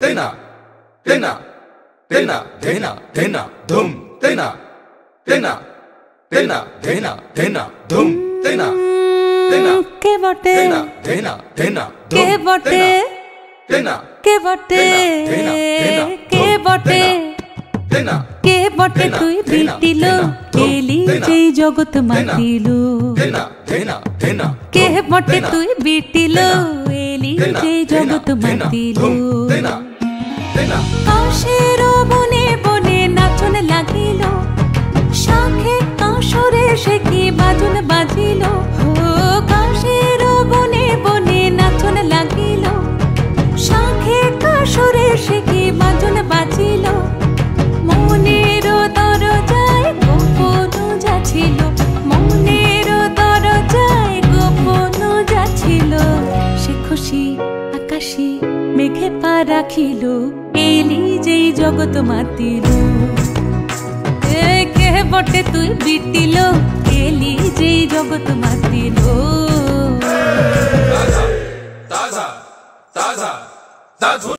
तेना तेना तेना तेना तेना धूम तेना तेना तेना तेना तेना धूम तेना तेना के बटे तेना तेना तेना के बटे तेना के बटे के बटे तेना के बटे তুই বিটিলো এলি যেই জগৎ মাতিলো तेना तेना तेना কে বটে তুই বিটিলো এলি যেই জগৎ মাতিলো तेना तेना কাশের বনে বনে নাচন লাগিল শাখে কাশরে সে কি বাজন বাজিল ও কাশের বনে বনে নাচন লাগিল শাখে কাশরে সে কি বাজন বাজিল মনের দরজায় গোপন যাচ্ছিল মনের দরজায় গোপন যাচ্ছিল সে খুশি আকাশে মেঘে পা রাখিল এলি যেই জগৎ মাতিল কে বটে তুই বিটিল এলি যেই জগৎ মাতিল ताजा ताजा ताजा